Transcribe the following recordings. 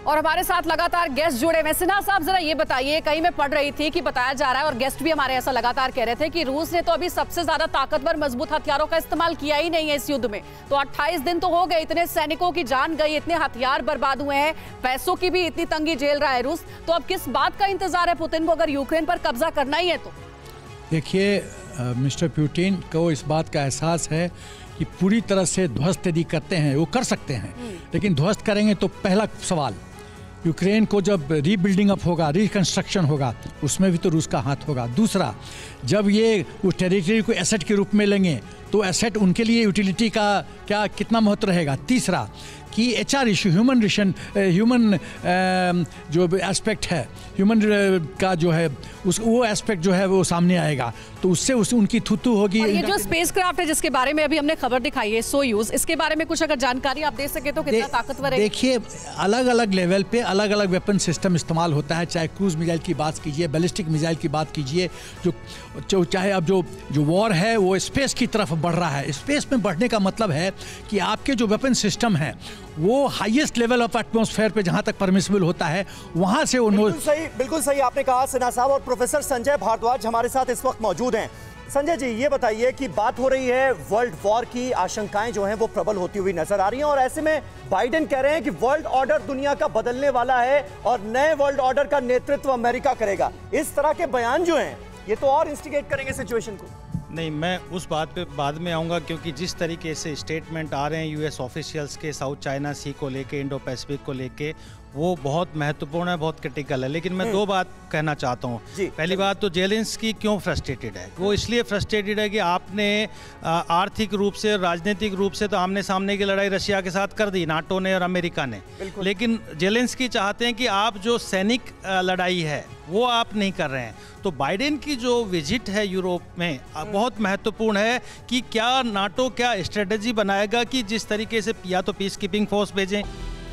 और हमारे साथ लगातार गेस्ट जुड़े हुए। सिन्हा साहब, जरा ये बताइए, कहीं मैं पढ़ रही थी कि बताया जा रहा है और गेस्ट भी हमारे ऐसा लगातार कह रहे थे कि रूस ने तो अभी सबसे ज्यादा ताकतवर मजबूत हथियारों का इस्तेमाल किया ही नहीं है इस युद्ध में। तो 28 दिन तो हो गए, इतने सैनिकों की जान गई, इतने हथियार बर्बाद हुए हैं, पैसों की भी इतनी तंगी झेल रहा है रूस। तो अब किस बात का इंतजार है पुतिन को, अगर यूक्रेन पर कब्जा करना ही है तो? देखिए, मिस्टर पुतिन को इस बात का एहसास है कि पूरी तरह से ध्वस्त यदि करते हैं, वो कर सकते हैं, लेकिन ध्वस्त करेंगे तो पहला सवाल, यूक्रेन को जब रीबिल्डिंग अप होगा, रिकंस्ट्रक्शन होगा, उसमें भी तो रूस का हाथ होगा। दूसरा, जब ये उस टेरिटरी को एसेट के रूप में लेंगे तो एसेट उनके लिए यूटिलिटी का क्या कितना महत्व रहेगा। तीसरा कि एचआर इशू, ह्यूमन जो एस्पेक्ट है, ह्यूमन का जो है वो एस्पेक्ट जो है वो सामने आएगा, तो उससे उनकी थुतू होगी। और ये जो स्पेस क्राफ्ट है जिसके बारे में अभी हमने खबर दिखाई है, सोयूज, इसके बारे में कुछ अगर जानकारी आप दे सके तो कितना ताकतवर है? देखिए, अलग अलग लेवल पे अलग अलग वेपन सिस्टम इस्तेमाल होता है, चाहे क्रूज मिसाइल की बात कीजिए, बैलिस्टिक मिसाइल की बात कीजिए, जो चाहे अब जो वॉर है वो स्पेस की तरफ बढ़ रहा है। स्पेस में बढ़ने का मतलब है कि आपके जो वेपन सिस्टम है वो हाईएस्ट लेवल ऑफ एटमॉस्फेयर पे जहां तक परमिसिबल होता है वहां से बिल्कुल सही आपने कहा सिन्हा साहब। और प्रोफेसर संजय भारद्वाज हमारे साथ इस वक्त मौजूद हैं। संजय जी, ये बताइए कि बात हो रही है वर्ल्ड वॉर की, आशंकाएं जो हैं वो प्रबल होती हुई नजर आ रही हैं, और ऐसे में बाइडेन कह रहे हैं कि वर्ल्ड ऑर्डर दुनिया का बदलने वाला है और नए वर्ल्ड ऑर्डर का नेतृत्व अमेरिका करेगा। इस तरह के बयान जो हैं ये तो और इंस्टिगेट करेंगे सिचुएशन को। नहीं, मैं उस बात पे बाद में आऊँगा, क्योंकि जिस तरीके से स्टेटमेंट आ रहे हैं यूएस ऑफिशियल्स के साउथ चाइना सी को लेके, इंडो पैसिफिक को लेके, वो बहुत महत्वपूर्ण है, बहुत क्रिटिकल है। लेकिन मैं दो बात कहना चाहता हूँ। पहली बात तो जेलेंस्की क्यों फ्रस्ट्रेटेड है? वो इसलिए फ्रस्ट्रेटेड है कि आपने आर्थिक रूप से, राजनीतिक रूप से तो आमने सामने की लड़ाई रशिया के साथ कर दी, नाटो ने और अमेरिका ने, लेकिन जेलेंस्की चाहते हैं कि आप जो सैनिक लड़ाई है वो आप नहीं कर रहे हैं। तो बाइडेन की जो विजिट है यूरोप में बहुत महत्वपूर्ण है कि क्या नाटो क्या स्ट्रेटेजी बनाएगा कि जिस तरीके से या तो पीस कीपिंग फोर्स भेजें।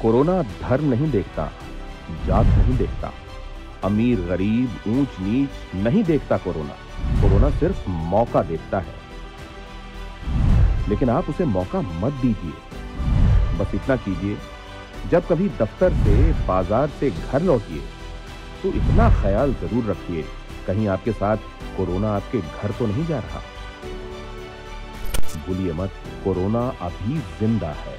कोरोना धर्म नहीं देखता, जात नहीं देखता, अमीर गरीब ऊंच नीच नहीं देखता। कोरोना सिर्फ मौका देखता है, लेकिन आप उसे मौका मत दीजिए। बस इतना कीजिए, जब कभी दफ्तर से, बाजार से घर लौटिए तो इतना ख्याल जरूर रखिए कहीं आपके साथ कोरोना आपके घर तो नहीं जा रहा। भूलिए मत, कोरोना अभी जिंदा है।